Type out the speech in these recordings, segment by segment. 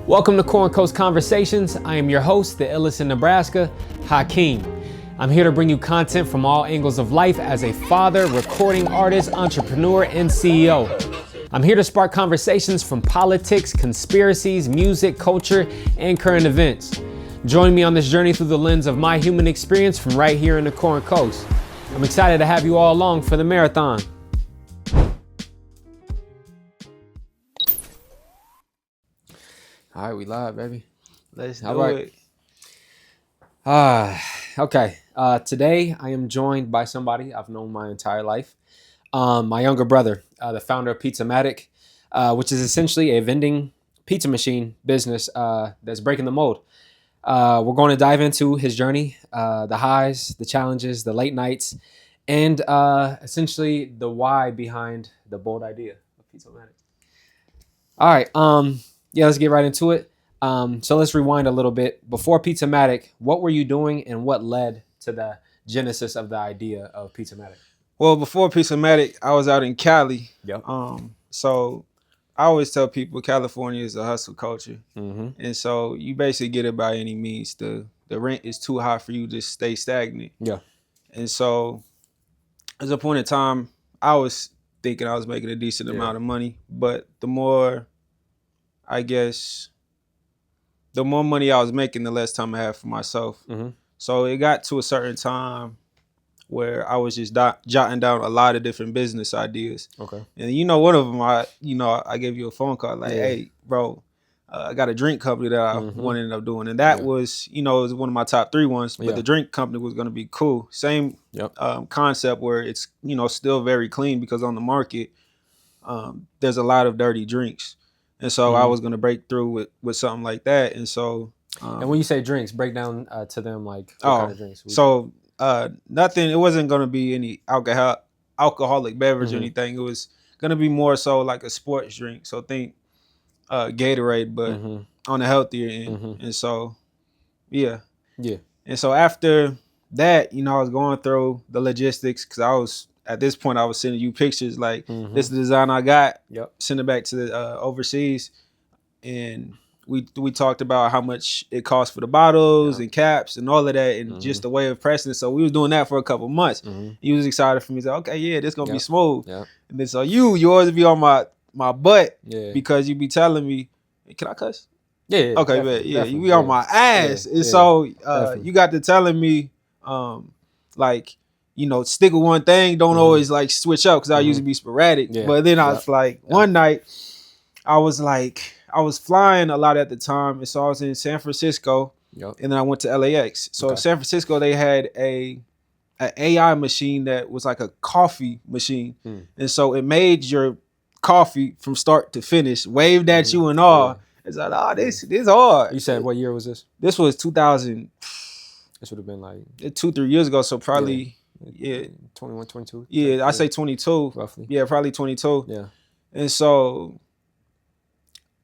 Welcome to Corn Coast Conversations. I am your host, the illest in Nebraska, HAKIM. I'm here to bring you content from all angles of life as a father, recording artist, entrepreneur, and CEO. I'm here to spark conversations from politics, conspiracies, music, culture, and current events. Join me on this journey through the lens of my human experience from right here in the Corn Coast. I'm excited to have you all along for the marathon. All right, we live, baby. Let's do it. Okay. Today I am joined by somebody I've known my entire life. My younger brother, the founder of Pizzomatic, which is essentially a vending pizza machine business that's breaking the mold. We're going to dive into his journey, the highs, the challenges, the late nights, and essentially the why behind the bold idea of Pizzomatic. All right. Yeah, let's get right into it. So let's rewind a little bit. Before Pizzomatic, what were you doing and what led to the genesis of the idea of Pizzomatic? Well, before Pizzomatic, I was out in Cali. Yep. So I always tell people California is a hustle culture. Mm-hmm. And so you basically get it by any means. The rent is too high for you to stay stagnant. Yeah. And so at a point in time, I was thinking I was making a decent amount of money. But the more money I was making, the less time I had for myself. Mm-hmm. So it got to a certain time where I was just jotting down a lot of different business ideas. Okay. And one of them, I gave you a phone call like, hey, bro, I got a drink company that I want to end up doing. And that was, it was one of my top 3 ones, but the drink company was going to be cool. Same concept where it's, still very clean because on the market, there's a lot of dirty drinks. And so I was going to break through with something like that. And so... and when you say drinks, break down to them like what kind of drinks? So nothing, it wasn't going to be any alcoholic beverage or anything. It was going to be more so like a sports drink. So think Gatorade, but on the healthier end. And so, yeah. And so after that, I was going through the logistics because at this point, I was sending you pictures like, this is the design I got. Yep. Send it back to the overseas. And we talked about how much it costs for the bottles and caps and all of that and just the way of pressing it. So we was doing that for a couple months. He was excited for me. He said, okay, yeah, this gonna be smooth. And then so you always be on my butt because you be telling me, hey, can I cuss? Yeah. Okay, man. Yeah, you be on my ass. And so you got to telling me stick with one thing. Don't always like switch up because I usually be sporadic. Yeah. But then I was like, one night I was flying a lot at the time. And so I was in San Francisco and then I went to LAX. So in San Francisco, they had an AI machine that was like a coffee machine. And so it made your coffee from start to finish, waved at you and all. It's like, this hard. You said what year was this? This was 2000. This would have been like 2-3 years ago. So probably... Yeah, 21, 22. Yeah, I say 22 roughly. Yeah, probably 22. Yeah, and so,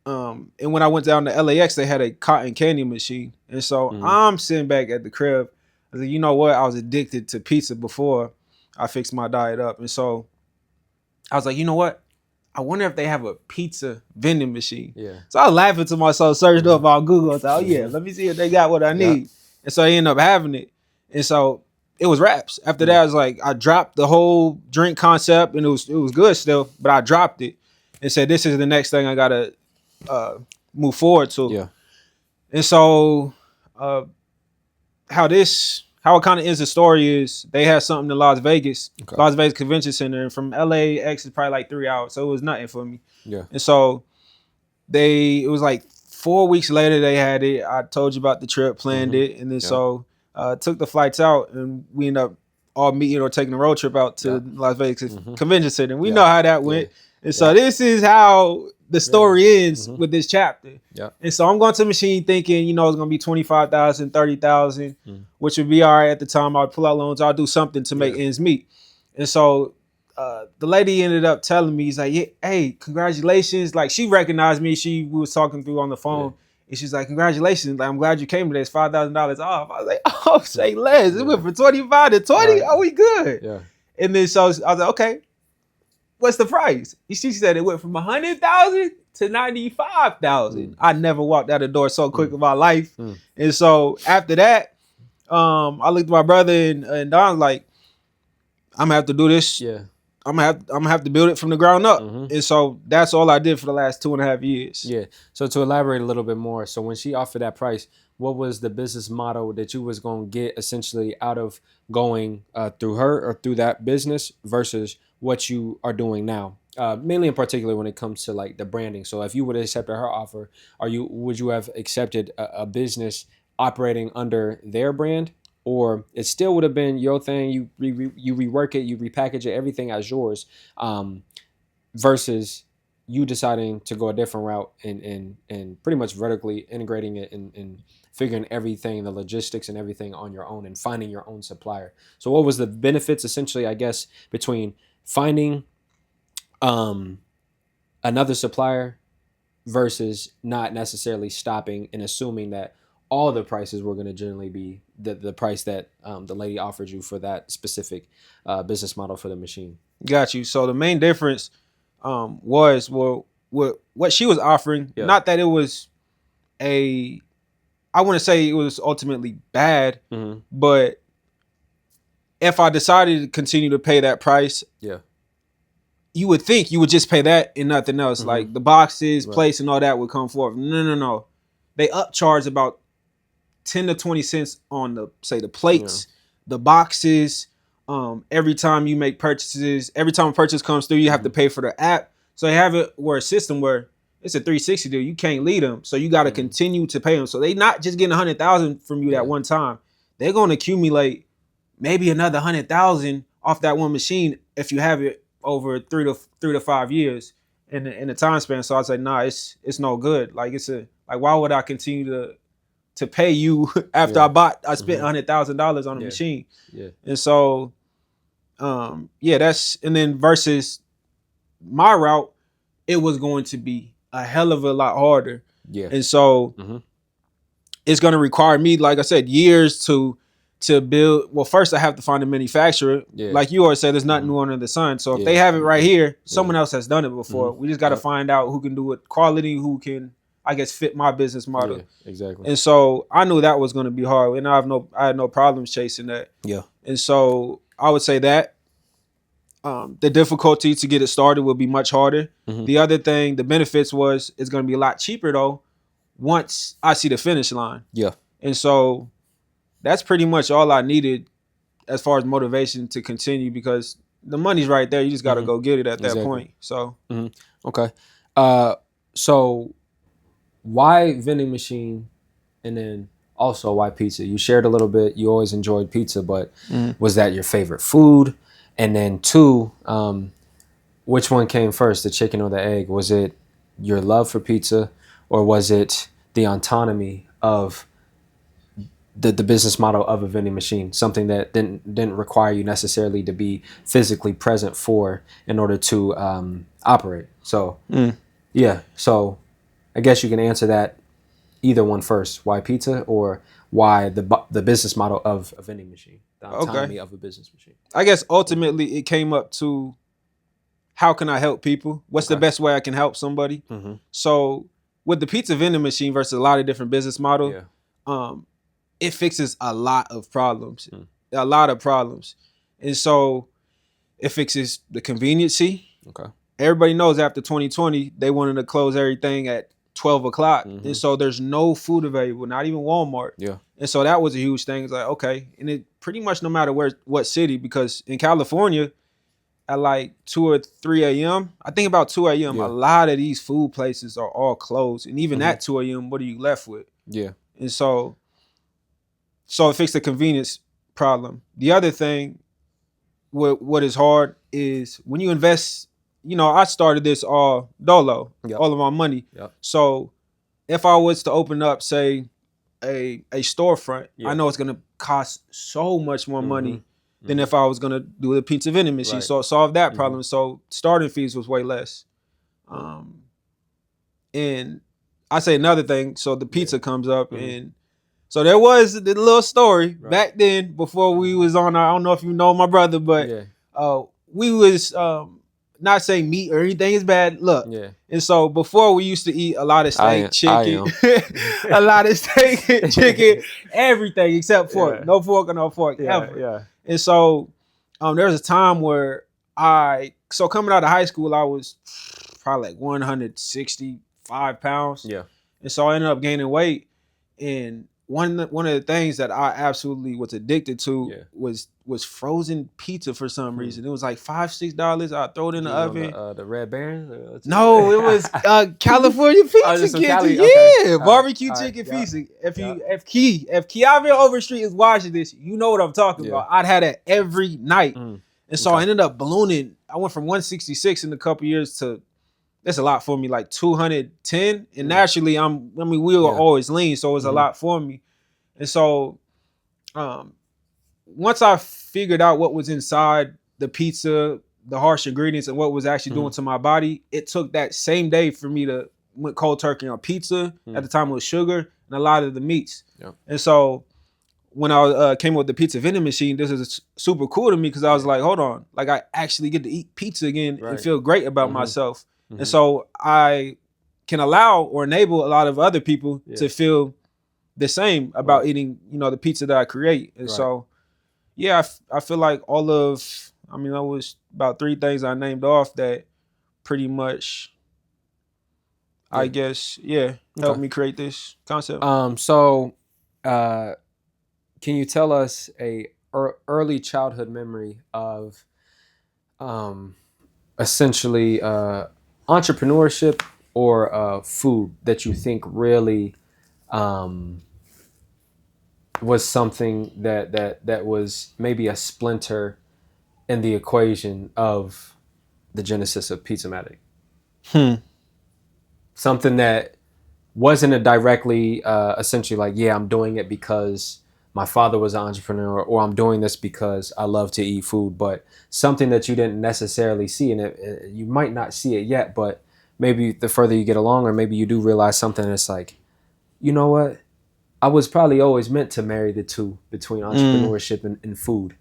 and when I went down to LAX, they had a cotton candy machine, and so I'm sitting back at the crib. I was like, you know what? I was addicted to pizza before I fixed my diet up, and so I was like, you know what? I wonder if they have a pizza vending machine. Yeah. So I was laughing to myself, searched up on Google. I thought, let me see if they got what I need. And so I ended up having it, and so. It was wraps. After that, I was like, I dropped the whole drink concept, and it was good still, but I dropped it and said, this is the next thing I gotta move forward to. Yeah. And so, how it kind of ends the story is they had something in Las Vegas Convention Center, and from LAX is probably like 3 hours, so it was nothing for me. Yeah. And so it was like 4 weeks later they had it. I told you about the trip, planned it, and then so. Took the flights out, and we ended up all meeting or taking a road trip out to Las Vegas Convention Center. And we know how that went. And so this is how the story ends with this chapter. Yeah. And so I'm going to the machine thinking, it's going to be 25,000, 30,000, which would be all right at the time. I'd pull out loans. I'll do something to make ends meet. And so the lady ended up telling me, he's like, hey, congratulations. Like, she recognized me. We was talking through on the phone. And she's like, congratulations. Like, I'm glad you came today. It's $5,000 off. I was like, oh, say less. It went from 25 to 20. Right. Oh, we good. Yeah. And then so I was like, okay, what's the price? She said it went from 100,000 to 95,000. I never walked out the door so quick in my life. And so after that, I looked at my brother and Don like, I'm gonna have to do this. Yeah. I'm gonna have to build it from the ground up. And so that's all I did for the last 2.5 years. Yeah. So to elaborate a little bit more, so when she offered that price, what was the business model that you was gonna get essentially out of going through her or through that business versus what you are doing now? Mainly in particular when it comes to like the branding. So if you would have accepted her offer, would you have accepted a business operating under their brand? Or it still would have been your thing. You rework it, you repackage it, everything as yours, versus you deciding to go a different route and pretty much vertically integrating it and figuring everything, the logistics and everything on your own and finding your own supplier. So what was the benefits essentially, I guess, between finding another supplier versus not necessarily stopping and assuming that all the prices were going to generally be the price that the lady offered you for that specific business model for the machine? Got you. So the main difference was what she was offering. Yeah. Not that it was I wouldn't say it was ultimately bad, but if I decided to continue to pay that price, you would think you would just pay that and nothing else. Like the boxes, plates, and all that would come forth. No. They upcharge about 10 to 20 cents on the plates, the boxes. Every time you make purchases, every time a purchase comes through, you have to pay for the app. So they have it where a system where it's a 360 deal. You can't lead them, so you got to continue to pay them. So they not just getting 100,000 from you that one time. They're going to accumulate maybe another 100,000 off that one machine if you have it over 3 to 5 years in the time span. So I was like, nah, it's no good. Like why would I continue to pay you after I spent $100,000 on a machine? Yeah. And so, and then versus my route, it was going to be a hell of a lot harder. Yeah. And so it's going to require me, like I said, years to build. Well, first I have to find a manufacturer. Yeah. Like you always said, there's nothing new under the sun. So if they have it right here, someone else has done it before. We just got to find out who can do it quality, who can, I guess, fit my business model. Yeah, exactly. And so I knew that was going to be hard, and I had no problems chasing that. Yeah. And so I would say that the difficulty to get it started will be much harder. The other thing, the benefits it's going to be a lot cheaper though once I see the finish line. Yeah. And so that's pretty much all I needed as far as motivation to continue, because the money's right there. You just got to go get it at that point. So okay. So why vending machine, and then also why pizza? You shared a little bit. You always enjoyed pizza, but was that your favorite food? And then two, which one came first, the chicken or the egg? Was it your love for pizza, or was it the autonomy of the business model of a vending machine, something that didn't require you necessarily to be physically present for in order to operate? So yeah, so I guess you can answer that either one first. Why pizza, or why the business model of a vending machine, the autonomy of a business machine? I guess ultimately it came up to, how can I help people? What's the best way I can help somebody? So with the pizza vending machine versus a lot of different business models, it fixes a lot of problems. And so it fixes the conveniency. Okay. Everybody knows after 2020, they wanted to close everything at 12 o'clock. And so there's no food available, not even Walmart. Yeah. And so that was a huge thing. It's like, okay. And it pretty much no matter what city, because in California, at like 2 or 3 a.m., I think about 2 a.m., a lot of these food places are all closed. And even at 2 a.m., what are you left with? Yeah. And so it fixed the convenience problem. The other thing, what is hard is when you invest. I started this all dolo, all of my money. Yep. So if I was to open up, say, a storefront, I know it's going to cost so much more money than if I was going to do the pizza vending machine. Right. So solve that problem. So starting fees was way less. And I say another thing. So the pizza comes up, and so there was the little story back then before we was on. I don't know if you know my brother, but we was not saying meat or anything is bad. Look. Yeah. And so before we used to eat a lot of steak, chicken, a lot of steak, chicken, everything except fork. No fork or no fork ever. Yeah. And so there was a time where coming out of high school, I was probably like 165 pounds. Yeah. And so I ended up gaining weight. And one of the things that I absolutely was addicted to was frozen pizza for some reason. It was like $5-6. I throw it in the oven. The Red Baron? No, it was California pizza kitchen. Yeah, barbecue chicken pizza. If Keavin Overstreet is watching this, you know what I'm talking about. I'd had it every night. And so I ended up ballooning. I went from 166 in a couple years to, that's a lot for me, like 210. And naturally, we were always lean, so it was a lot for me. And so once I figured out what was inside the pizza, the harsh ingredients, and what was actually doing to my body, it took that same day for me to went cold turkey on pizza. At the time it was sugar and a lot of the meats. And so when I came up with the pizza vending machine, this is super cool to me because I was like, hold on, like I actually get to eat pizza again and feel great about myself. And so I can allow or enable a lot of other people to feel the same about eating, the pizza that I create. And so, I feel like there was about 3 things I named off that pretty much, I guess, helped me create this concept. Can you tell us a early childhood memory of essentially entrepreneurship or food that you think really was something that was maybe a splinter in the equation of the genesis of Pizzomatic? Something that wasn't a directly essentially like, I'm doing it because my father was an entrepreneur, or I'm doing this because I love to eat food, but something that you didn't necessarily see, and you might not see it yet, but maybe the further you get along, or maybe you do realize something that's like, you know what? I was probably always meant to marry the two between entrepreneurship and food.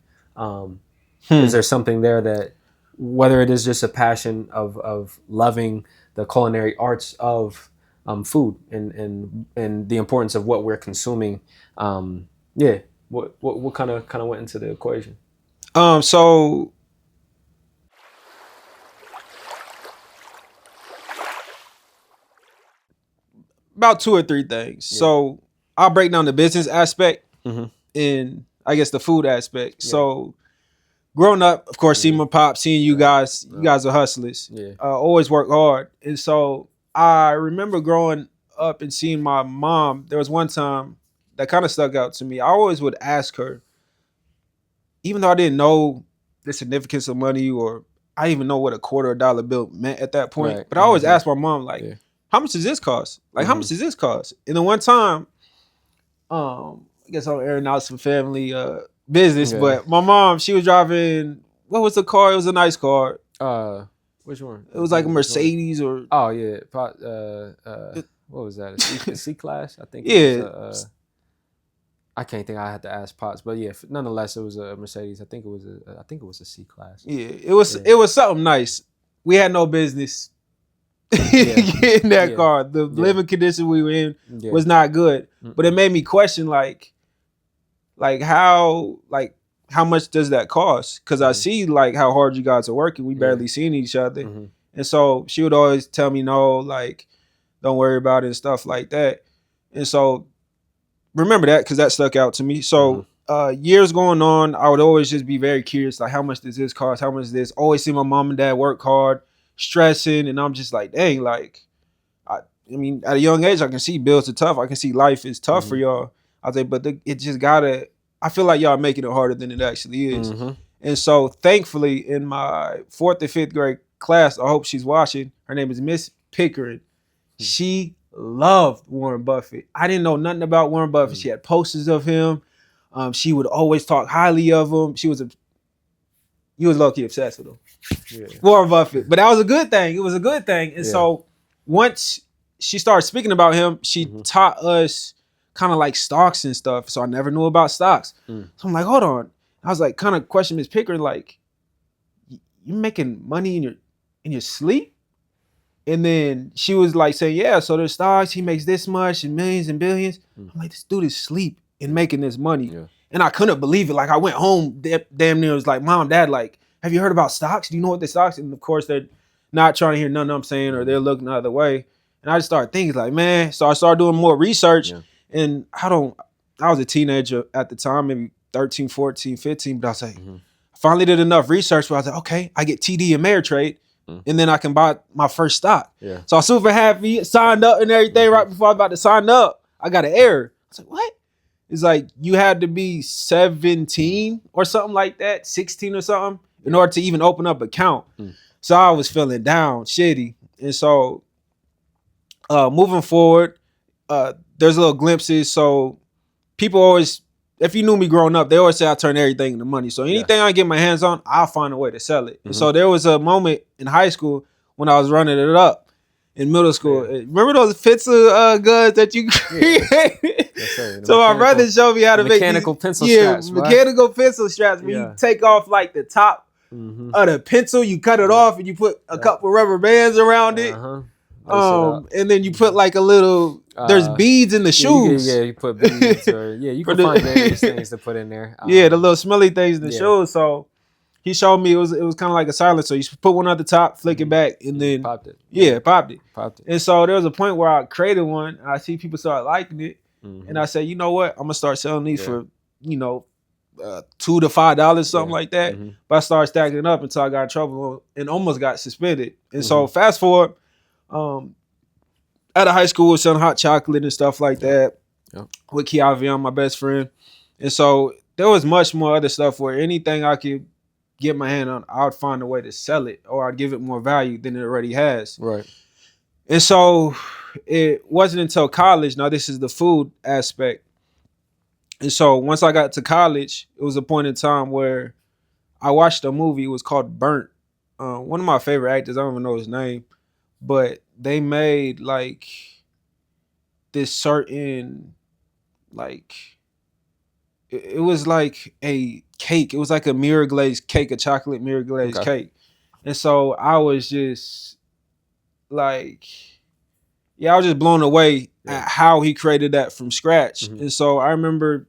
Is there something there that, whether it is just a passion of loving the culinary arts of food and the importance of what we're consuming, what kind of went into the equation? So about 2 or 3 things. So I'll break down the business aspect and I guess the food aspect. So growing up, of course, seeing my pop, seeing you guys are hustlers. Always work hard. And so I remember growing up and seeing my mom. There was one time that kind of stuck out to me. I always would ask her, even though I didn't know the significance of money, or I didn't even know what a $quarter bill meant at that point. But I always asked my mom, like, how much does this cost? Like, how much does this cost? And then one time, I guess I'm airing out some family business, but my mom, she was driving, what was the car? It was a nice car. Which one? It was like a Mercedes or... Oh, yeah. What was that? A C-Class? I think. I can't think. I had to ask Pops, but nonetheless, it was a Mercedes. I think it was a C-Class. Yeah, it was something nice. We had no business getting that car. The living condition we were in was not good, but it made me question like how much does that cost? Because I see like how hard you guys are working. We barely seen each other, and so she would always tell me, no, like, don't worry about it and stuff like that. And so remember that, because that stuck out to me. So years going on, I would always just be very curious, like, how much does this cost? How much is this? Always see my mom and dad work hard, stressing, and I'm just like, dang, like, I mean, at a young age, I can see bills are tough. I can see life is tough for y'all. I was like, but it just gotta, I feel like y'all making it harder than it actually is. And so thankfully in my 4th and 5th grade class, I hope she's watching, her name is Miss Pickering. She loved Warren Buffett. I didn't know nothing about Warren Buffett. She had posters of him. She would always talk highly of him. You was low-key obsessed with him. Warren Buffett. But that was a good thing. It was a good thing. And so once she started speaking about him, she taught us kind of like stocks and stuff. So I never knew about stocks. So I'm like, hold on. I was like, kind of questioning Miss Pickering, like, you making money in your in your sleep? And then she was like saying, yeah, so there's stocks, he makes this much and millions and billions. I'm like, this dude is asleep and making this money. Yeah. And I couldn't believe it. Like I went home, damn near was like, Mom, Dad, like, have you heard about stocks? Do you know what the stocks? And of course they're not trying to hear nothing I'm saying, or they're looking the other way. And I just started thinking like, man, so I started doing more research. Yeah. And I was a teenager at the time, maybe 13, 14, 15, but I was like, I finally did enough research where I was like, okay, I get TD and Ameritrade. And then I can buy my first stock. Yeah. So I was super happy, signed up and everything. Right before I was about to sign up, I got an error. I was like, what? It's like you had to be 17 or something like that, 16 or something, in order to even open up an account. So I was feeling down, shitty. And so moving forward, there's little glimpses. So people always, if you knew me growing up, they always say I turn everything into money. So anything I get my hands on, I'll find a way to sell it. And so there was a moment in high school when I was running it up in middle school. Yeah. Remember those pizza guns that you created? Yes, so my brother showed me how to make mechanical pencil straps. Mechanical pencil straps. When you take off like the top of the pencil, you cut it off and you put a couple rubber bands around it. And then you put like a little, there's beads in the shoes. You put beads or you can find various things to put in there. The little smelly things in the shoes. So he showed me it was kind of like a silencer. You put one at the top, flick it back, and then popped it. Popped it. And so there was a point where I created one. And I see people start liking it, and I said, you know what? I'm gonna start selling these for $2 to $5, something like that. But I started stacking it up until I got in trouble and almost got suspended. And so fast forward. Out of high school, was selling hot chocolate and stuff like that with Kiavion, my best friend. And so there was much more other stuff where anything I could get my hand on, I would find a way to sell it, or I'd give it more value than it already has. Right. And so it wasn't until college. Now this is the food aspect. And so once I got to college, it was a point in time where I watched a movie. It was called Burnt. One of my favorite actors, I don't even know his name. But they made like this certain, like, it was like a cake. It was like a mirror glazed cake, a chocolate mirror glazed cake. And so I was just like, I was just blown away at how he created that from scratch. And so I remember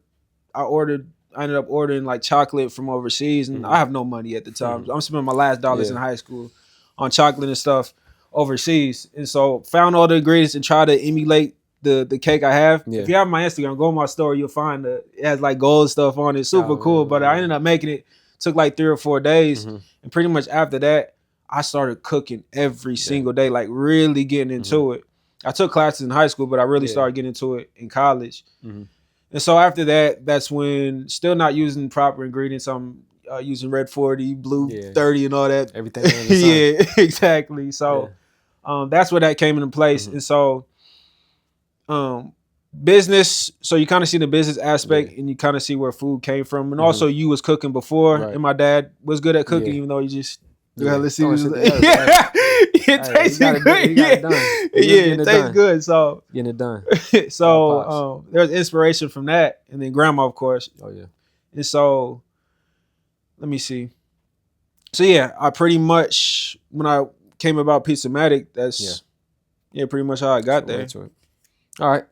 I ended up ordering like chocolate from overseas, and I have no money at the time. I'm spending my last dollars in high school on chocolate and stuff overseas. And so found all the ingredients and try to emulate the cake I have. If you have my Instagram, go on my story, you'll find it has like gold stuff on it. Super cool. But I ended up making it. Took like 3 or 4 days. And pretty much after that, I started cooking every single day, like really getting into it. I took classes in high school, but I really started getting into it in college. And so after that, that's when, still not using proper ingredients, I'm using Red 40, Blue 30 and all that. Everything under the sun. Exactly. So that's where that came into place. And so business, so you kind of see the business aspect and you kind of see where food came from. And also you was cooking before, and my dad was good at cooking, even though he just let's see. It tastes good. It tastes good. So getting it done. So there's inspiration from that, and then grandma, of course. And so let me see. So I pretty much, when I came about Pizzomatic, that's pretty much how I got there. All right.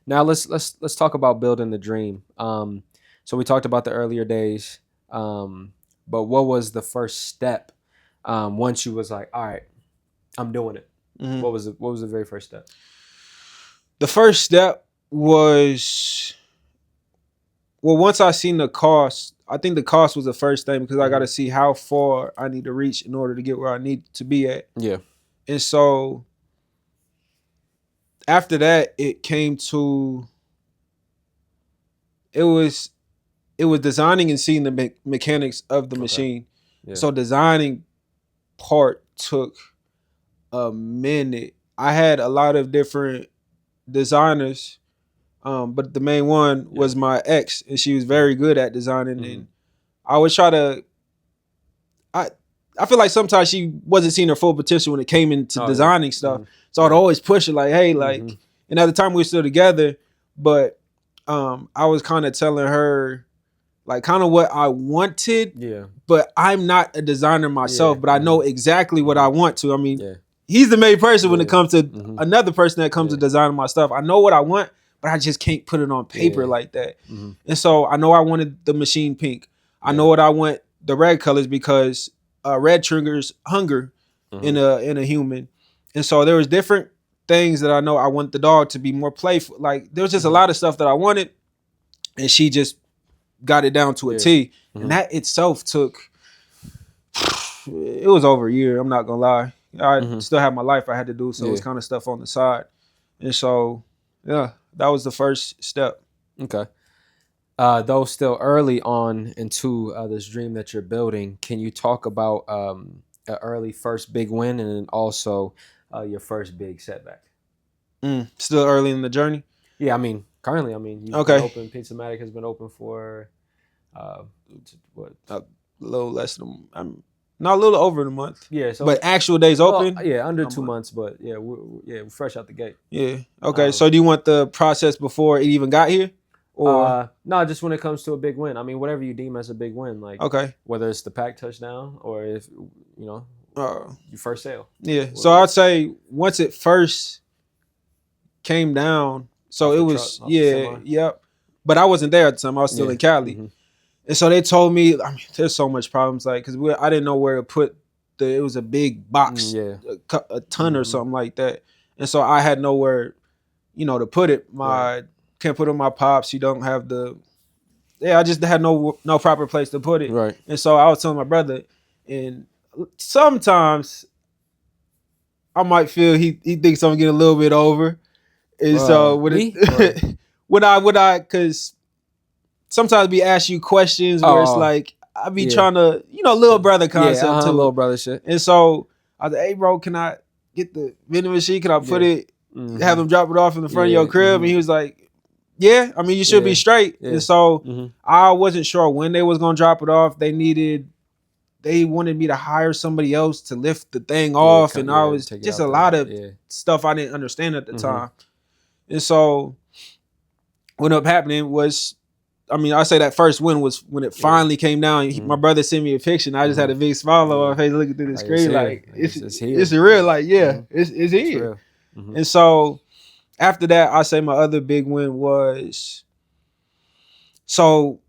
Now let's talk about building the dream. So we talked about the earlier days, but what was the first step once you was like, all right, I'm doing it? What was the very first step? The first step was, well, once I seen the cost, I think the cost was the first thing, because I got to see how far I need to reach in order to get where I need to be at. And so after that, it came to, it was designing and seeing the mechanics of the machine. So designing part took a minute. I had a lot of different designers, but the main one was my ex, and she was very good at designing. And I would try to, I feel like sometimes she wasn't seeing her full potential when it came into designing stuff. So I'd always push her like, hey, like, and at the time we were still together, but I was kind of telling her, like kind of what I wanted. Yeah. But I'm not a designer myself, but I know exactly what I want to. I mean, he's the main person when it comes to another person that comes to designing my stuff. I know what I want, but I just can't put it on paper like that. And so I know I wanted the machine pink. I know what I want, the red colors, because red triggers hunger in a human. And so there was different things that I know I want the dog to be more playful. Like there was just a lot of stuff that I wanted, and she just got it down to a T. And that itself took, it was over a year. I'm not gonna lie. I still have my life I had to do, so it was kind of stuff on the side. And so, yeah, that was the first step. Okay. Though still early on into this dream that you're building, can you talk about an early first big win and then also your first big setback? Still early in the journey? Yeah, I mean, currently, you've been open. Pizzomatic has been open for what? A little less than, not a little over a month. Yeah, so but actual days open? Yeah, under 2 months, but yeah, we're fresh out the gate. Yeah. Okay. So do you want the process before it even got here? Or no, just when it comes to a big win. I mean, whatever you deem as a big win, like whether it's the pack touchdown or if your first sale. Yeah. So I'd say once it first came down, so it was yep. But I wasn't there at the time. I was still in Cali. And so they told me, I mean, there's so much problems, like, because I didn't know where to put it was a big box, a ton or something like that. And so I had nowhere, to put it. Can't put it on my pops. You don't have I just had no proper place to put it. Right. And so I was telling my brother, and sometimes I might feel he thinks I'm getting a little bit over. And so would I, because sometimes we ask you questions where it's like, I be trying to, little brother concept too. Little brother shit. And so I was like, hey bro, can I get the vending machine? Can I put it, have him drop it off in the front of your crib? And he was like, yeah, I mean, you should be straight. And so I wasn't sure when they was going to drop it off. They wanted me to hire somebody else to lift the thing off. And I was just a lot of stuff I didn't understand at the time. And so what ended up happening was, I say that first win was when it finally came down. My brother sent me a picture, and I just had a big smile on my face looking through the screen. Like, it's real. Like, it's here. And so after that, I say my other big win was, so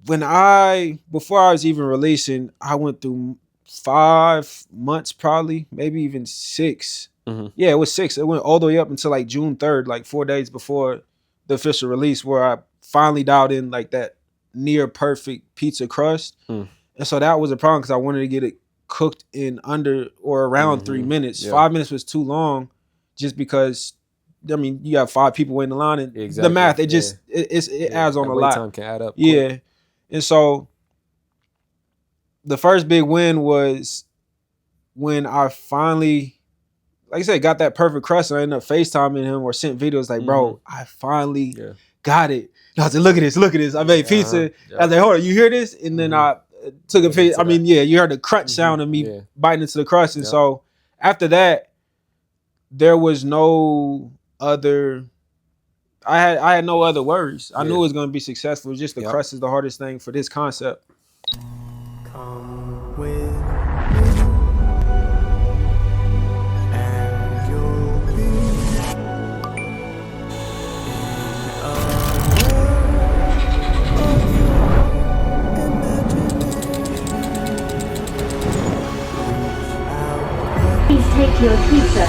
before I was even releasing, I went through 5 months, probably, maybe even 6. Yeah, it was 6. It went all the way up until like June 3rd, like 4 days before the official release, where I finally dialed in like that near perfect pizza crust. And so that was a problem because I wanted to get it cooked in under or around 3 minutes. 5 minutes was too long, just because you have 5 people waiting in line, and the math, it adds on a lot. Time can add up. Quick. And so the first big win was when I finally, like I said, got that perfect crust, and I ended up FaceTiming him or sent videos like, bro, I finally got it. And I was like, look at this. I made pizza. I was like, hold on, you hear this? And then I took a picture. You heard the crunch sound of me biting into the crust. And so after that, there was no other, I had no other worries. I knew it was going to be successful. Just the crust is the hardest thing for this concept. Come with take your pizza.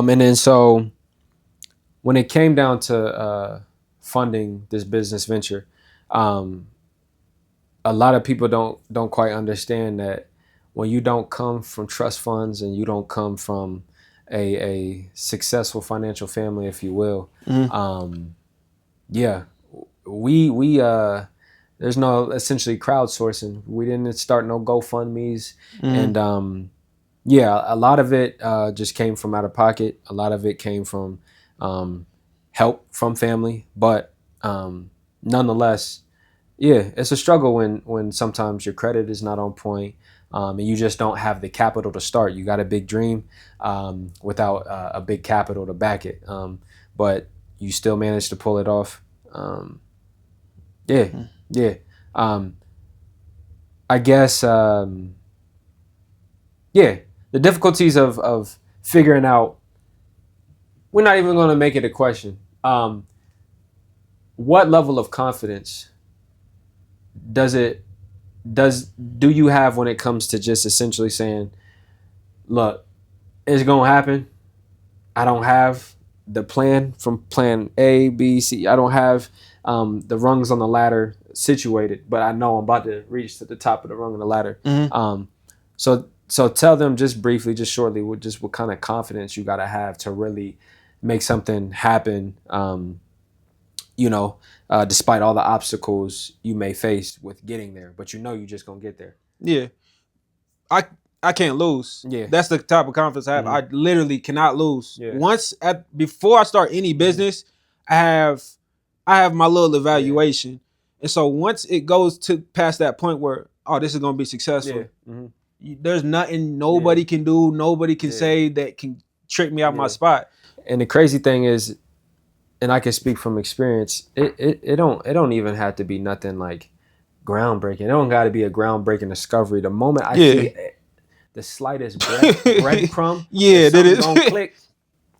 And then so when it came down to funding this business venture, a lot of people don't quite understand that when you don't come from trust funds and you don't come from a successful financial family, if you will, we there's no essentially crowdsourcing. We didn't start no GoFundMe's, and a lot of it just came from out of pocket. A lot of it came from help from family, but nonetheless, Yeah, it's a struggle when sometimes your credit is not on point, and you just don't have the capital to start. You got a big dream, without a big capital to back it, but you still manage to pull it off. Yeah, yeah. Um, I guess, yeah, the difficulties of figuring out. We're not even going to make it a question. What level of confidence does it do you have when it comes to just essentially saying, look, it's gonna happen. I don't have the plan from plan A, B, C. I don't have the rungs on the ladder situated, but I know I'm about to reach to the top of the rung of the ladder. So tell them just briefly, just shortly, what kind of confidence you gotta have to really make something happen. Despite all the obstacles you may face with getting there, but you're just gonna get there. Yeah, I can't lose. Yeah, that's the type of confidence I have. I literally cannot lose. Yeah. Before I start any business, I have my little evaluation, and so once it goes to past that point where this is gonna be successful, there's nothing nobody can do, nobody can say that can trick me out my spot. And the crazy thing is, and I can speak from experience, it don't even have to be nothing like groundbreaking. It don't got to be a groundbreaking discovery. The moment I see the slightest breadcrumb, that is gonna click,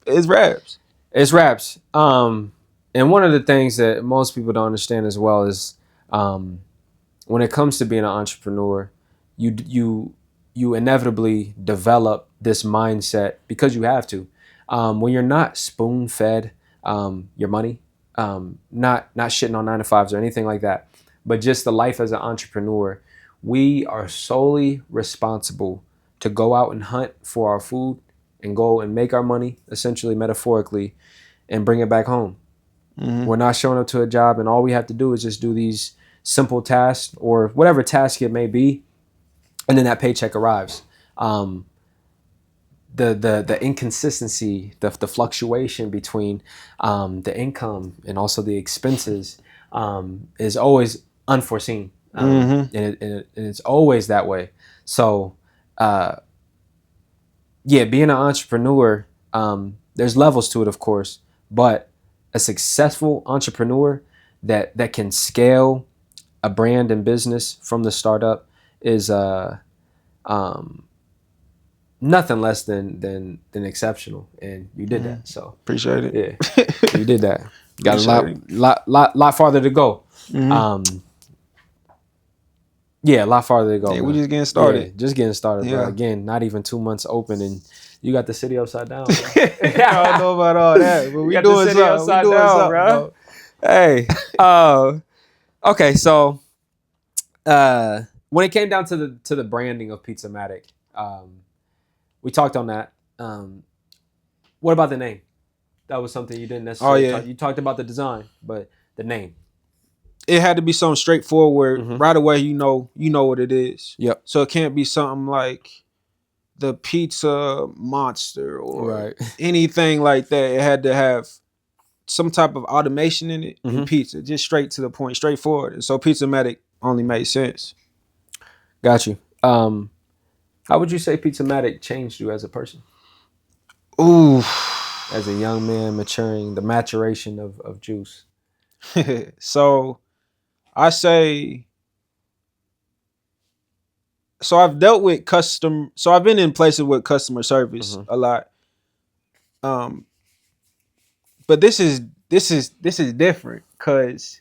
it's raps. It's raps. And one of the things that most people don't understand as well is, when it comes to being an entrepreneur, you inevitably develop this mindset because you have to. When you're not spoon fed your money, not shitting on 9-to-5s or anything like that, but just the life as an entrepreneur, we are solely responsible to go out and hunt for our food and go and make our money, essentially metaphorically, and bring it back home. We're not showing up to a job, and all we have to do is just do these simple tasks or whatever task it may be, and then that paycheck arrives. The inconsistency, the fluctuation between the income and also the expenses is always unforeseen, and it's always that way. So, being an entrepreneur, there's levels to it, of course, but a successful entrepreneur that can scale a brand and business from the startup is nothing less than exceptional, and you did that. So appreciate it. Yeah, you did that. Got a lot farther to go. A lot farther to go. Yeah, we just getting started. Yeah, just getting started, bro. Again, not even 2 months open, and you got the city upside down. I don't know about all that, but we doing something. We doing something, bro. Hey, okay. So, when it came down to the branding of Pizzomatic, we talked on that. What about the name? That was something you didn't necessarily talk. You talked about the design, but the name. It had to be something straightforward. Right away, you know what it is. Yep. So it can't be something like the Pizza Monster or anything like that. It had to have some type of automation in it. And pizza, just straight to the point, straightforward. And so Pizzomatic only made sense. Got you. How would you say Pizzomatic changed you as a person? Ooh. As a young man maturing, the maturation of juice. So I say, so I've dealt with so I've been in places with customer service a lot. But this is different, because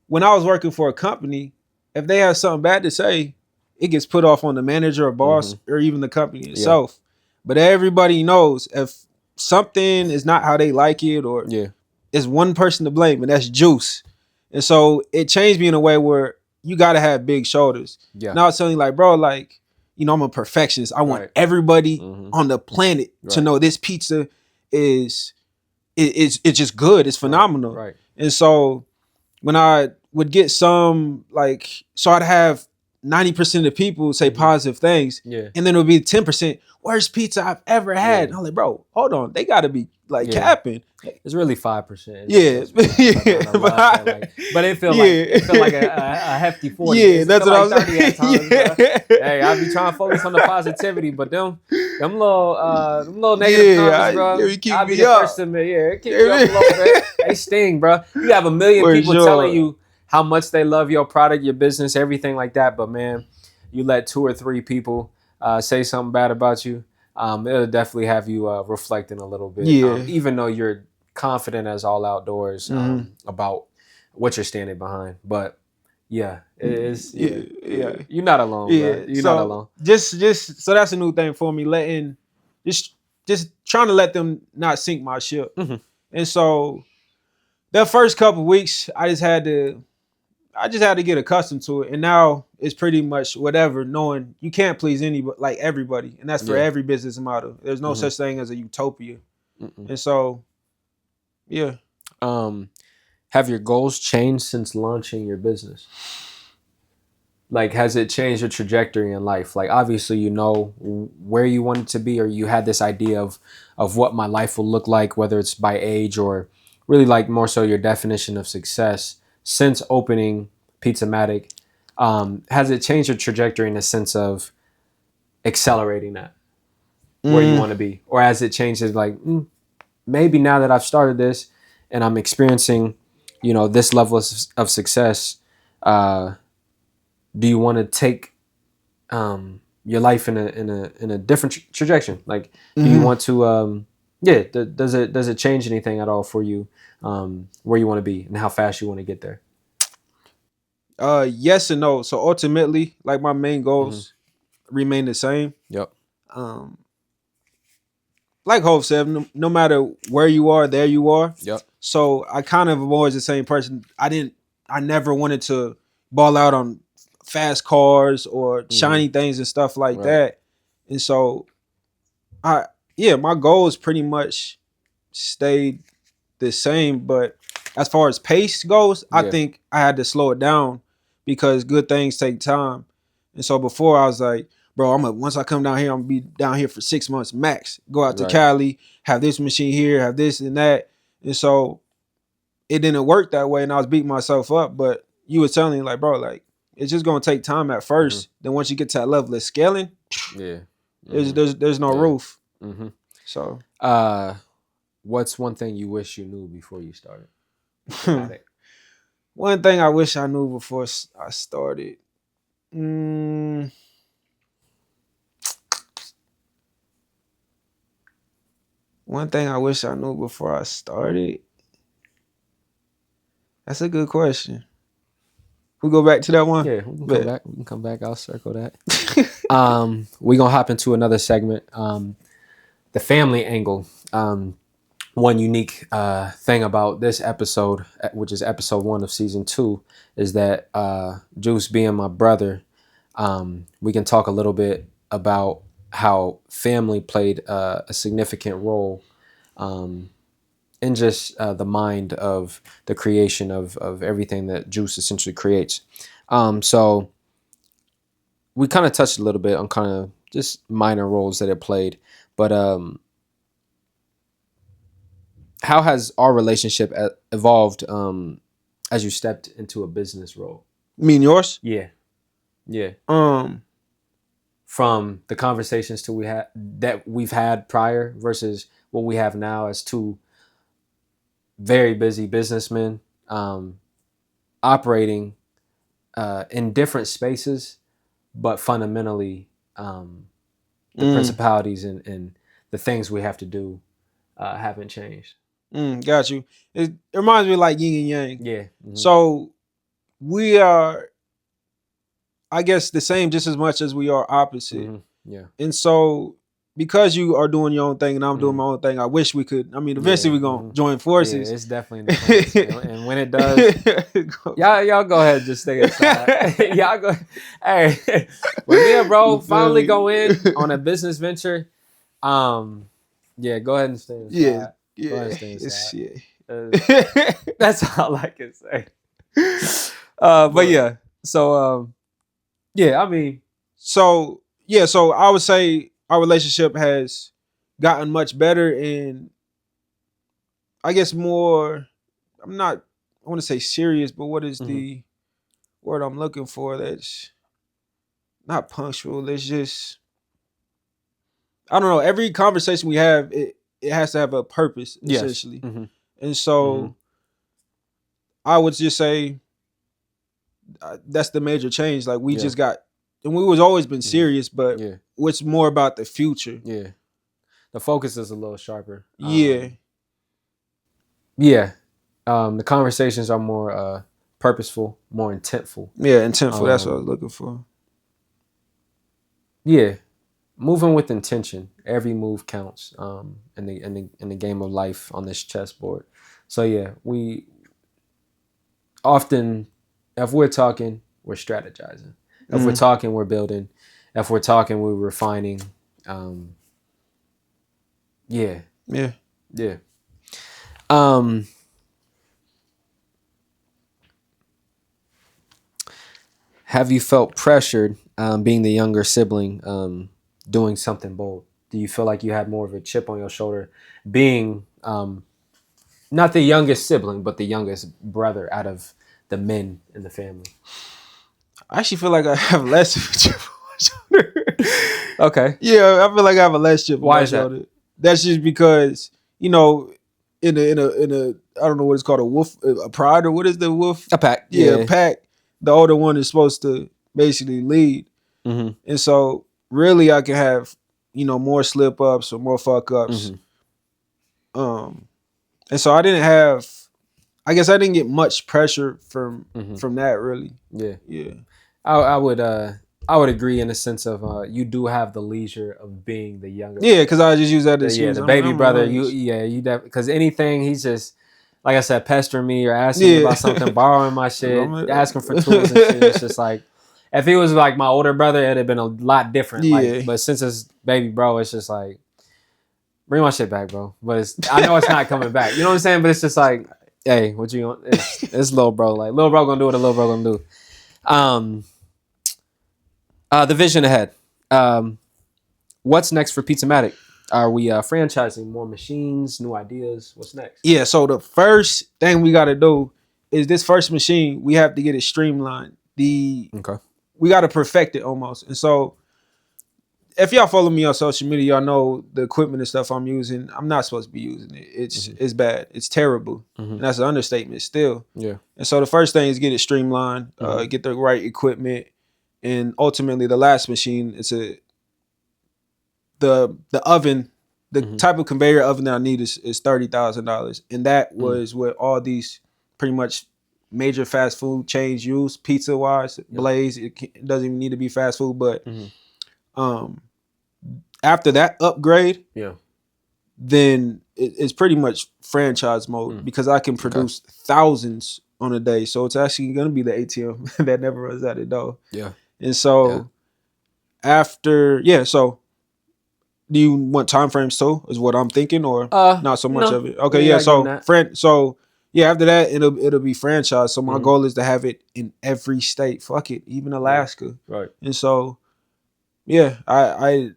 when I was working for a company, if they have something bad to say, it gets put off on the manager or boss or even the company itself. But everybody knows if something is not how they like it, or it's one person to blame, and that's Juice. And so it changed me in a way where you got to have big shoulders. Now it's telling you, like, bro, like, I'm a perfectionist. I want everybody on the planet to know this pizza is it's just good. It's phenomenal. Right. And so when I would get some, like, so I'd have 90% of the people say positive things, and then it would be 10% worst pizza I've ever had. And I'm like, bro, hold on, they got to be like capping. It's really 5%. Yeah, but it feel like a hefty 40. Yeah, that's what like I was saying. At times, hey, I be trying to focus on the positivity, but them little negative comments, bro. I'll be the first to admit, it keep you up a little bit. They sting, bro. You have a million people telling you how much they love your product, your business, everything like that, but man, you let 2 or 3 people say something bad about you, it'll definitely have you reflecting a little bit. Even though you're confident as all outdoors about what you're standing behind. But it is. Yeah. You're not alone, bro. You're not alone. Just so that's a new thing for me. Just trying to let them not sink my ship. And so the first couple of weeks, I just had to get accustomed to it, and now it's pretty much whatever. Knowing you can't please anybody, like everybody, and that's for every business model. There's no such thing as a utopia, and so, have your goals changed since launching your business? Like, has it changed your trajectory in life? Like, obviously, you know where you want it to be, or you had this idea of what my life will look like, whether it's by age or really like more so your definition of success. Since opening Pizzomatic, has it changed your trajectory in the sense of accelerating that where you want to be? Or has it changed it like, maybe now that I've started this and I'm experiencing, this level of success, do you want to take your life in a different trajectory? Like, do you want to, does it change anything at all for you? Where you want to be and how fast you want to get there? Yes and no. So ultimately, like, my main goals remain the same. Yep. Like Hov said, no matter where you are, there you are. Yep. So I kind of am always the same person. I never wanted to ball out on fast cars or shiny things and stuff like that. And so my goals pretty much stayed the same, but as far as pace goes, I think I had to slow it down because good things take time. And so before I was like, bro, once I come down here, I'm gonna be down here for 6 months max. Go out to Cali, have this machine here, have this and that. And so it didn't work that way, and I was beating myself up. But you were telling me, like, bro, like, it's just gonna take time at first. Then once you get to that level of scaling, there's no roof. So what's one thing you wish you knew before you started? One thing I wish I knew before I started. One thing I wish I knew before I started. That's a good question. We go back to that one? Yeah, we can come back. I'll circle that. We're going to hop into another segment. The family angle. One unique thing about this episode, which is episode 1 of season 2, is that Juice being my brother, we can talk a little bit about how family played a significant role in just the mind of the creation of everything that Juice essentially creates. So we kind of touched a little bit on kind of just minor roles that it played, but how has our relationship evolved as you stepped into a business role? You mean yours? Yeah. From the conversations that we've had prior versus what we have now as 2 very busy businessmen operating in different spaces, but fundamentally the principalities and the things we have to do haven't changed. Got you. It reminds me of like yin and yang. Yeah. So we are, I guess, the same just as much as we are opposite. Yeah. And so because you are doing your own thing and I'm doing my own thing, I wish we could. I mean, eventually we're going to join forces. Yeah, it's definitely and when it does, y'all go ahead and just stay inside. Y'all go. Hey, when me and bro finally go in on a business venture, go ahead and stay inside. Go ahead and stay inside. That's all I can say. But yeah. So I mean, so I would say our relationship has gotten much better, and I guess more. I'm not. I want to say serious, but what is the word I'm looking for? That's not punctual. It's just I don't know. Every conversation we have, it has to have a purpose essentially, and so I would just say that's the major change. Like we just got, and we was always been serious, but what's more about the future? Yeah, the focus is a little sharper. Yeah, the conversations are more purposeful, more intentful. Yeah, intentful. That's what I was looking for. Yeah, moving with intention. Every move counts. In the game of life on this chessboard. So yeah, we often, if we're talking, we're strategizing. If we're talking, we're building. If we're talking, we're refining. Yeah. Have you felt pressured, being the younger sibling, doing something bold? Do you feel like you had more of a chip on your shoulder, being not the youngest sibling, but the youngest brother out of the men in the family? I actually feel like I have less of a chip on my shoulder. Okay. Yeah, I feel like I have a less chip on my shoulder. That? That's just because, in a I don't know what it's called, a wolf, a pride, or what is the wolf? A pack. Yeah, a pack. The older one is supposed to basically lead. And so really I can have, more slip ups or more fuck ups. And so I didn't get much pressure from that really. Yeah. I would agree in the sense of you do have the leisure of being the younger. Yeah, because I just use that as the baby brother. Because anything, he's just, like I said, pestering me or asking me about something, borrowing my shit, asking for tools and shit. It's just like, if he was like my older brother, it'd have been a lot different. Like, but since it's baby bro, it's just like, bring my shit back, bro. But I know it's not coming back. You know what I'm saying? But it's just like, hey, what you want? It's little bro. Like, little bro gonna do what a little bro gonna do. The vision ahead. What's next for Pizzomatic? Are we franchising more machines, new ideas? What's next? Yeah, so the first thing we got to do is this first machine, we have to get it streamlined. We got to perfect it almost. And so if y'all follow me on social media, y'all know the equipment and stuff I'm using. I'm not supposed to be using it. It's bad. It's terrible. And that's an understatement still. Yeah. And so the first thing is get it streamlined, get the right equipment. And ultimately the last machine, it's the oven, the type of conveyor oven that I need is $30,000. And that was what all these pretty much major fast food chains use, pizza wise, Blaze. It doesn't even need to be fast food, but after that upgrade, then it's pretty much franchise mode because I can produce thousands on a day. So it's actually going to be the ATM that never runs out of dough. Yeah. And so after, so do you want time frames too? Is what I'm thinking, or not so much of it? Okay, so after that it'll be franchise. So my goal is to have it in every state. Fuck it, even Alaska. Right. And so I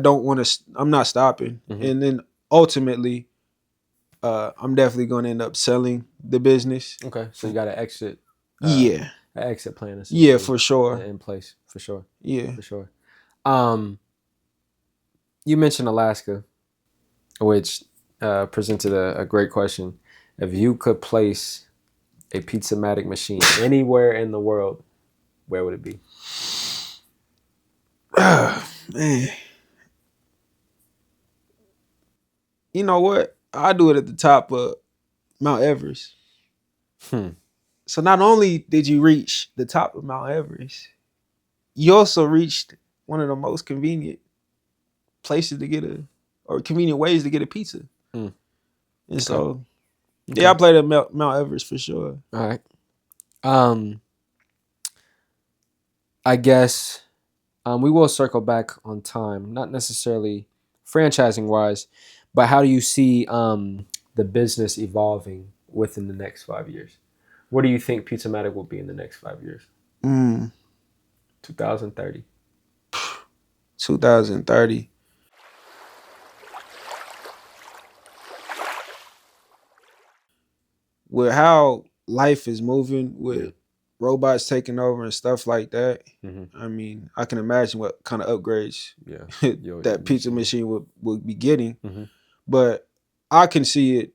don't want to. I'm not stopping. And then ultimately, I'm definitely going to end up selling the business. Okay, so you got to exit. An exit plan. Yeah, for sure. In place, for sure. Yeah, for sure. You mentioned Alaska, which presented a great question. If you could place a Pizzomatic machine anywhere in the world, where would it be? Man. You know what? I do it at the top of Mount Everest. So not only did you reach the top of Mount Everest, you also reached one of the most convenient places to get convenient ways to get a pizza. And so, I played at Mount Everest for sure. All right. I guess we will circle back on time, not necessarily franchising wise, but how do you see the business evolving within the next 5 years? What do you think Pizzomatic will be in the next 5 years? 2030. 2030. with how life is moving, with robots taking over and stuff like that, I mean, I can imagine what kind of upgrades that pizza machine would be getting. But I can see it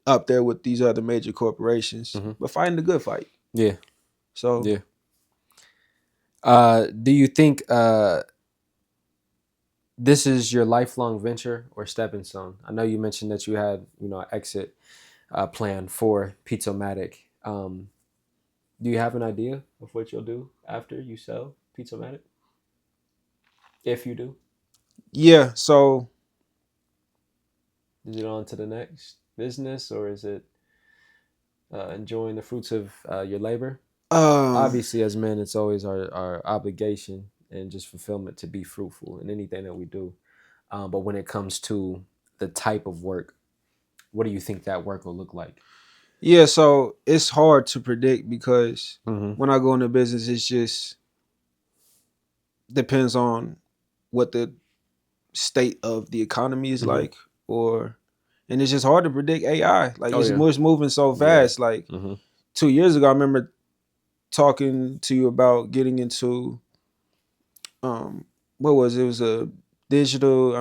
up there with these other major corporations, but fighting the good fight. Yeah. So yeah. Do you think this is your lifelong venture or stepping stone? I know you mentioned that you had, an exit plan for Pizzomatic. Do you have an idea of what you'll do after you sell Pizzomatic? If you do? Yeah, so is it on to the next business, or is it enjoying the fruits of your labor? Obviously, as men, it's always our obligation and just fulfillment to be fruitful in anything that we do. But when it comes to the type of work, what do you think that work will look like? Yeah, so it's hard to predict because when I go into business, it's just depends on what the state of the economy is like, and it's just hard to predict AI. Like it's moving so fast. Like 2 years ago, I remember talking to you about getting into what was it? It was a digital,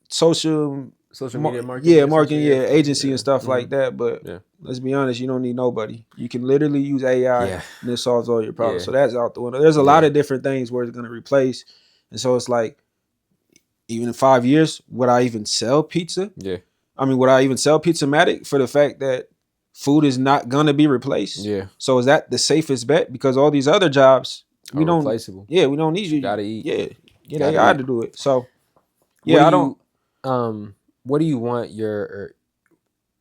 social media marketing, marketing, agency and stuff like that. But let's be honest, you don't need nobody. You can literally use AI and it solves all your problems. So that's out the window. There's a lot of different things where it's going to replace, and so it's like, even in 5 years, would I even sell pizza? Yeah. Would I even sell Pizzomatic for the fact that food is not gonna be replaced? Yeah. So is that the safest bet? Because all these other jobs we don't replaceable. Yeah, we don't need you. Gotta eat. Yeah. Get AI to do it. So yeah, what do you want your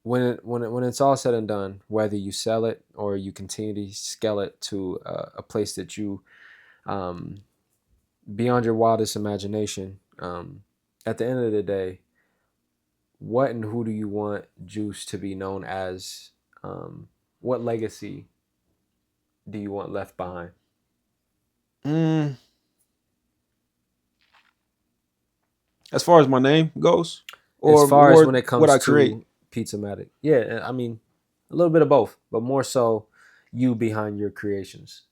when it's all said and done, whether you sell it or you continue to scale it to a place that you beyond your wildest imagination, at the end of the day, what and who do you want Juice to be known as? What legacy do you want left behind? As far as my name goes, or as far as when it comes what I to create? Pizzomatic, yeah, a little bit of both, but more so you behind your creations.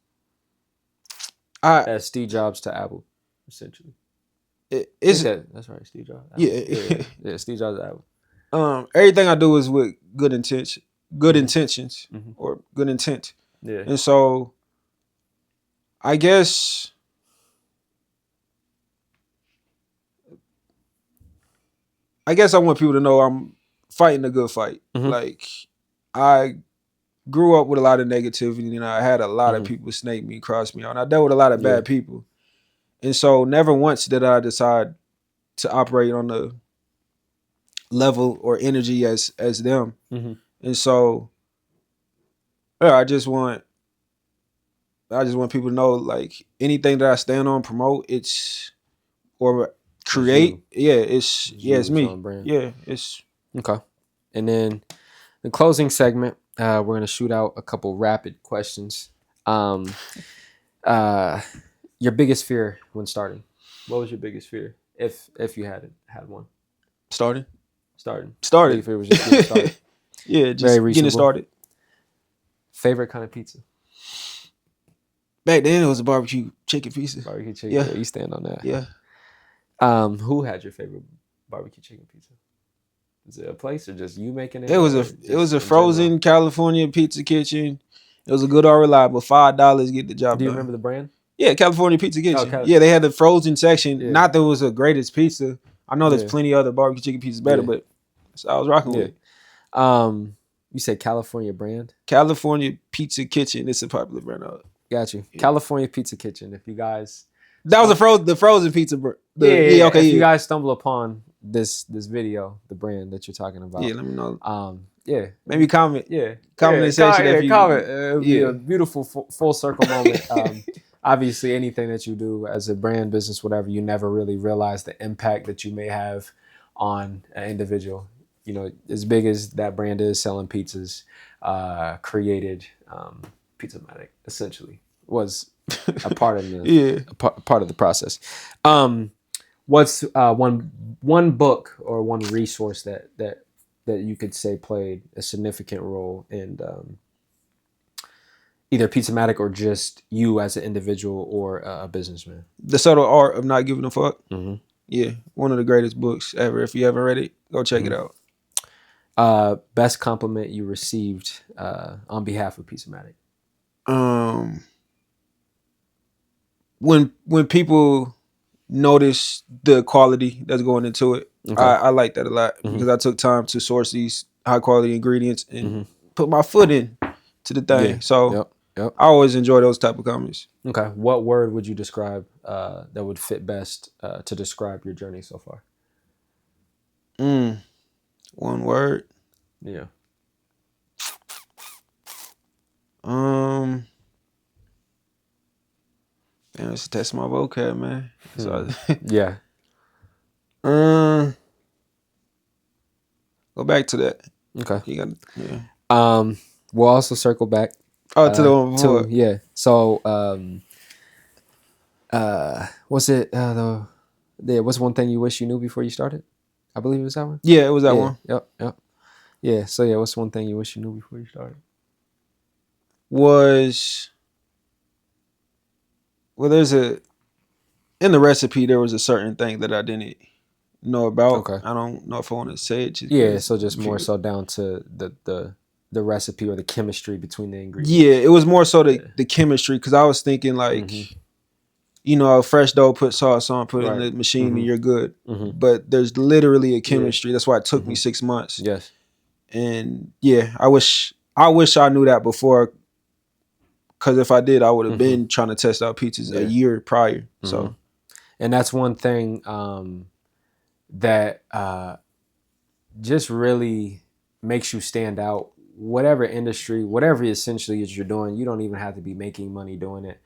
As Steve Jobs to Apple, essentially. That's right, Steve Jobs. Yeah, Steve Jobs to Apple. Everything I do is with good intentions, or good intent. Yeah. And so I guess I want people to know I'm fighting a good fight. Like, I grew up with a lot of negativity, and I had a lot of people snake me, cross me out. And I dealt with a lot of bad people. And so never once did I decide to operate on the level or energy as them. And so I just want people to know, like, anything that I stand on, promote, or create, it's me. Yeah, it's okay. And then the closing segment, we're gonna shoot out a couple rapid questions. Your biggest fear when starting. What was your biggest fear, if you had one? Starting. Big fear was just getting started. Yeah, just getting started. Favorite kind of pizza? Back then, it was a barbecue chicken pizza. Barbecue chicken. Yeah, you stand on that. Yeah. Who had your favorite barbecue chicken pizza? Is it a place or just you making it? It was a frozen California Pizza Kitchen. It was a good or reliable. $5 get the job done. Do you remember the brand? Yeah, California Pizza Kitchen. Yeah, they had the frozen section. Yeah. Not that it was the greatest pizza. I know there's plenty of other barbecue chicken pizzas better, but that's what I was rocking with. You said California brand? California Pizza Kitchen. It's a popular brand of it. Got you. Yeah. California Pizza Kitchen. If you guys... That was the frozen pizza. If you guys stumble upon this video, the brand that you're talking about. Yeah, let me know. Maybe comment. Comment in the section. Comment. It would be a beautiful full circle moment. Obviously, anything that you do as a brand, business, whatever, you never really realize the impact that you may have on an individual. As big as that brand is, selling pizzas, created Pizzomatic, essentially, was a part of the part of the process. What's one book or one resource that that you could say played a significant role in either Pizzomatic or just you as an individual or a businessman? The Subtle Art of Not Giving a Fuck. Mm-hmm. Yeah, one of the greatest books ever. If you haven't read it, go check it out. Best compliment you received on behalf of Pizzomatic? When people notice the quality that's going into it, okay. I like that a lot because I took time to source these high quality ingredients and put my foot in to the thing. Yeah. So I always enjoy those type of comments. Okay, what word would you describe that would fit best to describe your journey so far? One word. Yeah. Man, let's test my vocab, man. So, yeah. Go back to that. Okay. You got, yeah. We'll also circle back. To the one before. Yeah. So, what's it? What's one thing you wish you knew before you started? I believe it was that one. Yeah, it was that one. Yep. Yeah. So yeah, what's one thing you wish you knew before you started? In the recipe there was a certain thing that I didn't know about. Okay. I don't know if I want to say it. So just more so down to the recipe or the chemistry between the ingredients. Yeah, it was more so the chemistry, because I was thinking like, fresh dough, put sauce on, put it in the machine, and you're good. But there's literally a chemistry. That's why it took me 6 months. Yes. And yeah, I wish I knew that before. Because if I did, I would have been trying to test out pizzas a year prior. So, and that's one thing that just really makes you stand out. Whatever industry, whatever essentially is you're doing, you don't even have to be making money doing it.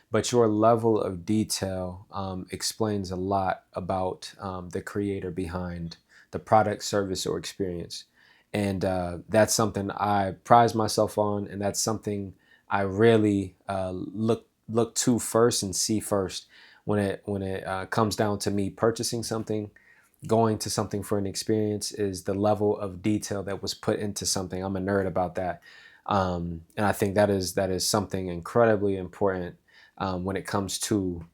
But your level of detail explains a lot about the creator behind the product, service, or experience. And that's something I prize myself on, and that's something I really look to first and see first when it comes down to me purchasing something, going to something for an experience, is the level of detail that was put into something. I'm a nerd about that, and I think that is something incredibly important when it comes to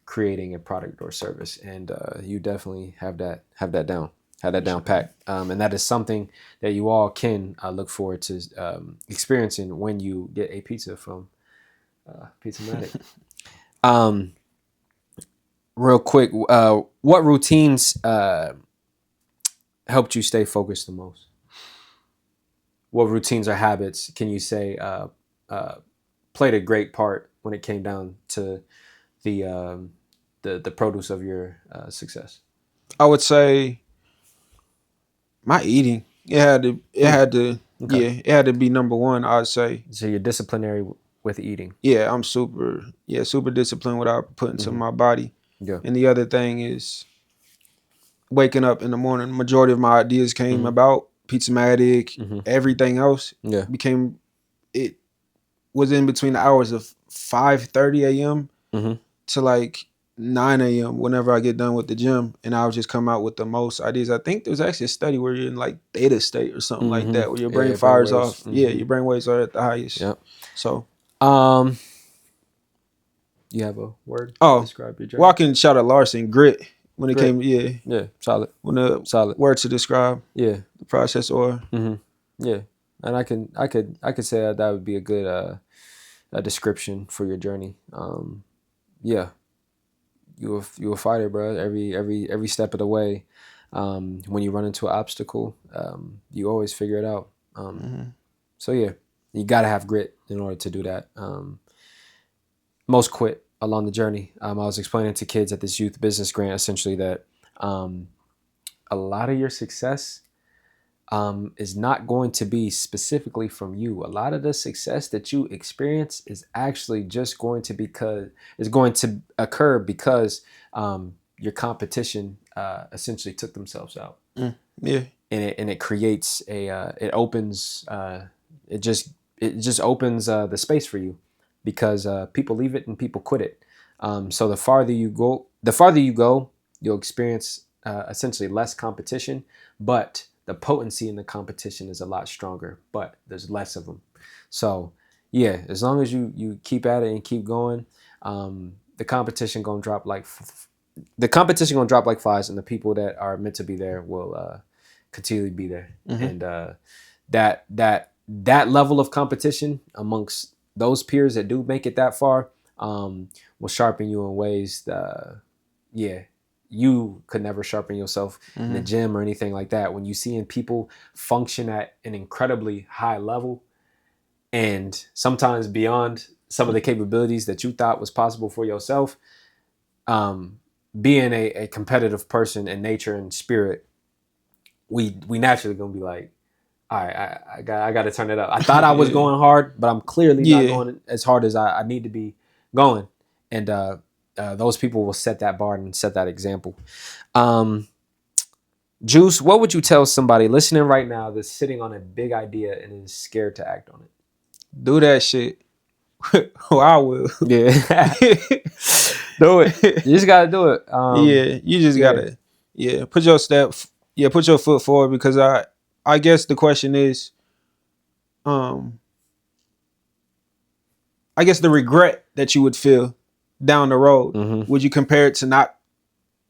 creating a product or service. And you definitely have that down. Have that down packed. And that is something that you all can look forward to experiencing when you get a pizza from Pizzomatic. Real quick, what routines helped you stay focused the most? What routines or habits can you say played a great part when it came down to the produce of your success? I would say my eating. It had to be number one, I'd say. So you're disciplinary with eating. Yeah, I'm super disciplined what I put into my body. Yeah. And the other thing is waking up in the morning. The majority of my ideas came about Pizzomatic. Everything else it was in between the hours of 5:30 a.m. to like 9 a.m. whenever I get done with the gym, and I'll just come out with the most ideas. I think there's actually a study where you're in like theta state or something like that, where your brain fires off. Yeah, your brain waves are at the highest. Yep. So, you have a word to describe your journey? Well, I can shout out Larson, grit. When it came, solid. Solid word to describe, the process, or yeah, and I could say that would be a good a description for your journey. Yeah. You a fighter, bro. Every step of the way. When you run into an obstacle, you always figure it out. So yeah, you gotta have grit in order to do that. Most quit along the journey. I was explaining to kids at this youth business grant essentially that a lot of your success is not going to be specifically from you. A lot of the success that you experience is actually just going to occur because your competition essentially took themselves out. Yeah, and it creates it opens it just opens the space for you, because people leave it and people quit it. So the farther you go, you'll experience essentially less competition, but the potency in the competition is a lot stronger, but there's less of them. So yeah, as long as you keep at it and keep going, the competition gonna drop like flies, and the people that are meant to be there will continually be there. And that level of competition amongst those peers that do make it that far will sharpen you in ways that you could never sharpen yourself in the gym or anything like that. When you seeing people function at an incredibly high level and sometimes beyond some of the capabilities that you thought was possible for yourself, being a competitive person in nature and spirit, we naturally gonna be like, all right, I got to turn it up. I thought I was going hard, but I'm clearly not going as hard as I need to be going. And those people will set that bar and set that example. Juice, what would you tell somebody listening right now that's sitting on a big idea and is scared to act on it? Do that shit. I will. Yeah. Do it. You just got to do it. You just got to, put your put your foot forward, because I guess the question is, I guess the regret that you would feel down the road, would you compare it to not?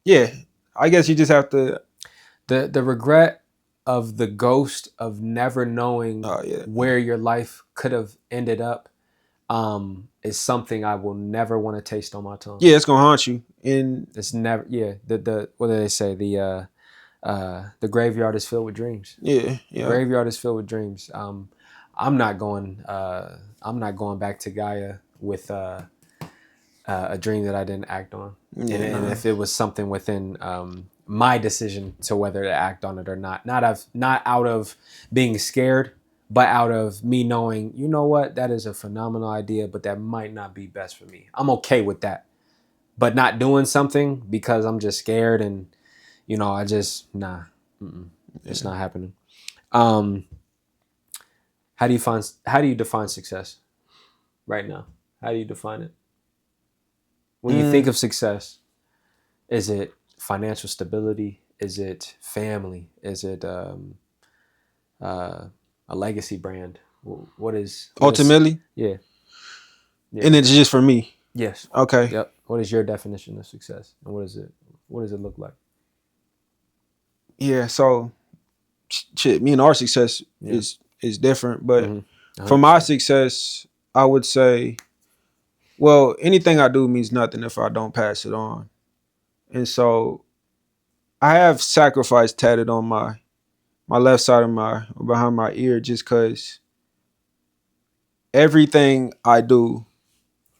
Yeah, I guess you just have to. The regret of the ghost of never knowing where your life could have ended up is something I will never want to taste on my tongue. Yeah, it's gonna haunt you, and it's never. Yeah, the what do they say? The graveyard is filled with dreams. Yeah. The graveyard is filled with dreams. I'm not going back to Gaia with a dream that I didn't act on. And if it was something within my decision to whether to act on it or not out of being scared, but out of me knowing, you know what, that is a phenomenal idea, but that might not be best for me. I'm okay with that. But not doing something because I'm just scared and, I just, it's not happening. How do you define success right now? How do you define it? When you think of success, is it financial stability? Is it family? Is it a legacy brand? What ultimately? Yeah. And it's just for me. Yes. Okay. Yep. What is your definition of success, and what does it look like? Yeah. So, me and our success is different, but for my success, I would say, well, anything I do means nothing if I don't pass it on. And so I have sacrifice tatted on my left side of behind my ear, just because everything I do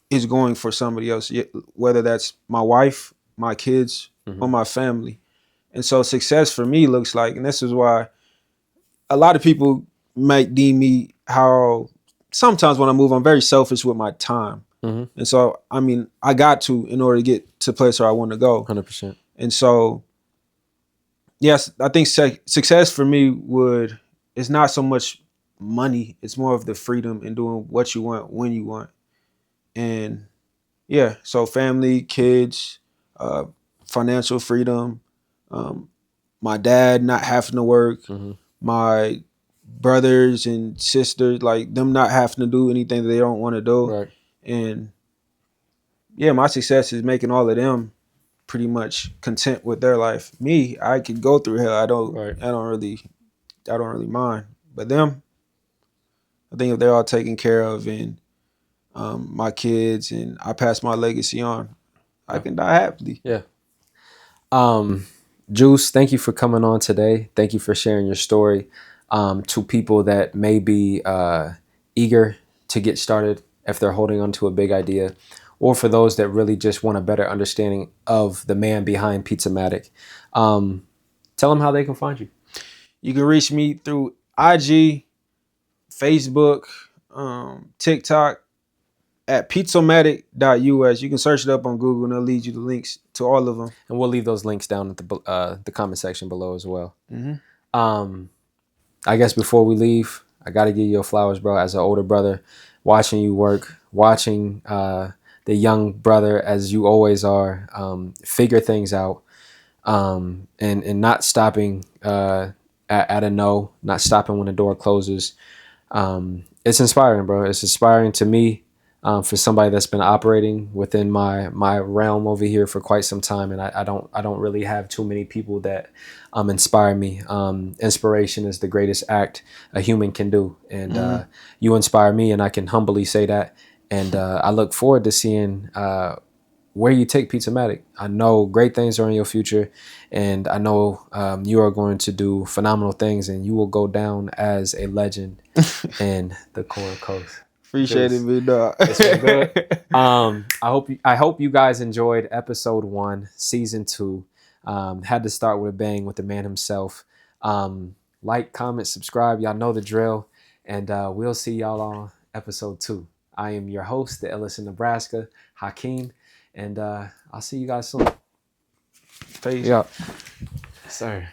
is going for somebody else, whether that's my wife, my kids, or my family. And so success for me looks like, and this is why a lot of people might deem me how sometimes when I move, I'm very selfish with my time. And so, I got to, in order to get to the place where I want to go. 100%. And so, yes, I think success for me it's not so much money. It's more of the freedom in doing what you want, when you want. And yeah, so family, kids, financial freedom, my dad not having to work, my brothers and sisters, like them not having to do anything that they don't want to do. Right. And yeah, my success is making all of them pretty much content with their life. Me, I could go through hell. I don't really mind. But them, I think if they're all taken care of, and my kids, and I pass my legacy on, I can die happily. Yeah. Juice, thank you for coming on today. Thank you for sharing your story to people that may be eager to get started if they're holding on to a big idea, or for those that really just want a better understanding of the man behind Pizzomatic. Tell them how they can find you. You can reach me through IG, Facebook, TikTok, at pizzomatic.us. You can search it up on Google, and it'll lead you to links to all of them. And we'll leave those links down at the comment section below as well. I guess before we leave, I got to give you your flowers, bro. As an older brother, watching you work, watching the young brother, as you always are, figure things out, and not stopping at at a no, not stopping when the door closes. It's inspiring, bro. It's inspiring to me, for somebody that's been operating within my realm over here for quite some time, and I don't really have too many people that inspire me. Inspiration is the greatest act a human can do, and you inspire me, and I can humbly say that. And I look forward to seeing where you take Pizzomatic. I know great things are in your future, and I know you are going to do phenomenal things, and you will go down as a legend in the Core Coast. Appreciate it, big dog. It's been good. I hope you guys enjoyed episode 1, season 2. Had to start with a bang with the man himself. Like, comment, subscribe. Y'all know the drill, and we'll see y'all on episode 2. I am your host, the illest in Nebraska, HAKIM. And I'll see you guys soon. Peace. Yeah. Sir.